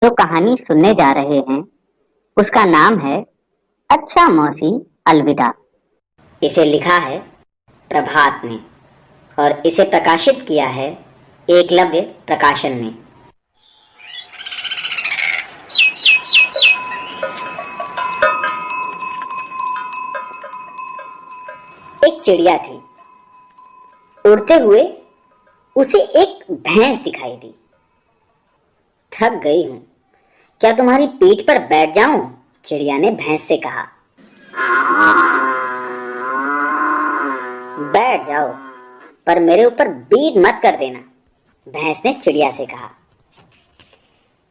जो कहानी सुनने जा रहे हैं उसका नाम है अच्छा मौसी अलविदा। इसे लिखा है प्रभात ने और इसे प्रकाशित किया है एकलव्य प्रकाशन ने। एक चिड़िया थी। उड़ते हुए उसे एक भैंस दिखाई दी। थक गई हूं, क्या तुम्हारी पीठ पर बैठ जाऊं? चिड़िया ने भैंस से कहा। बैठ जाओ, पर मेरे ऊपर बीट मत कर देना, भैंस ने चिड़िया से कहा।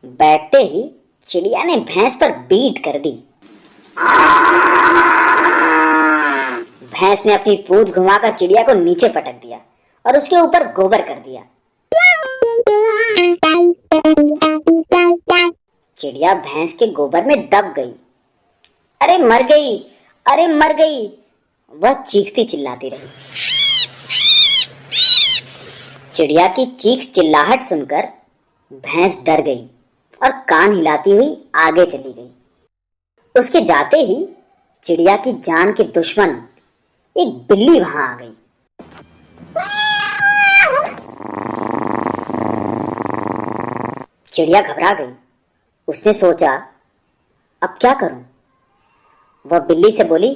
बैठते ही चिड़िया ने भैंस पर बीट कर दी। भैंस ने अपनी पूंछ घुमाकर चिड़िया को नीचे पटक दिया और उसके ऊपर गोबर कर दिया। चिड़िया भैंस के गोबर में दब गई। अरे मर गई, अरे मर गई, वह चीखती चिल्लाती रही। चिड़िया की चीख चिल्लाहट सुनकर भैंस डर गई और कान हिलाती हुई आगे चली गई। उसके जाते ही चिड़िया की जान के दुश्मन एक बिल्ली वहां आ गई। चिड़िया घबरा गई। उसने सोचा, अब क्या करूं? वह बिल्ली से बोली,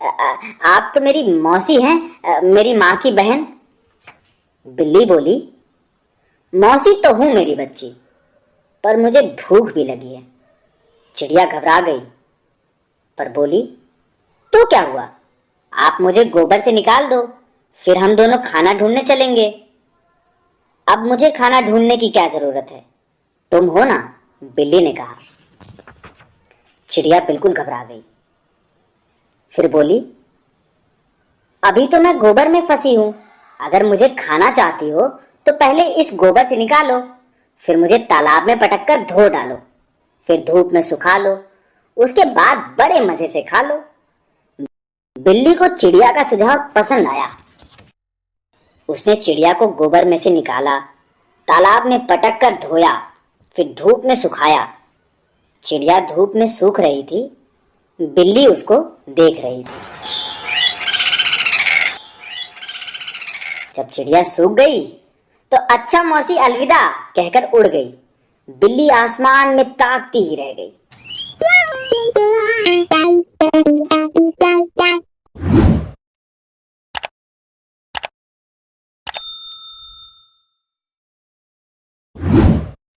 आप तो मेरी मौसी हैं, मेरी माँ की बहन। बिल्ली बोली, मौसी तो हूं मेरी बच्ची, पर मुझे भूख भी लगी है। चिड़िया घबरा गई पर बोली, तो क्या हुआ? आप मुझे गोबर से निकाल दो, फिर हम दोनों खाना ढूंढने चलेंगे। अब मुझे खाना ढूंढने की क्या जरूरत है, तुम हो ना, बिल्ली ने कहा। चिड़िया बिल्कुल घबरा गई। फिर बोली, अभी तो मैं गोबर में फंसी हूं, अगर मुझे खाना चाहती हो तो पहले इस गोबर से निकालो, फिर मुझे तालाब में पटक कर धो डालो, फिर धूप में सुखा लो, उसके बाद बड़े मजे से खा लो। बिल्ली को चिड़िया का सुझाव पसंद आया। उसने चिड़िया को गोबर में से निकाला, तालाब में पटक कर धोया, फिर धूप में सुखाया। चिड़िया धूप में सूख रही थी, बिल्ली उसको देख रही थी। जब चिड़िया सूख गई तो अच्छा मौसी अलविदा कहकर उड़ गई। बिल्ली आसमान में ताकती ही रह गई।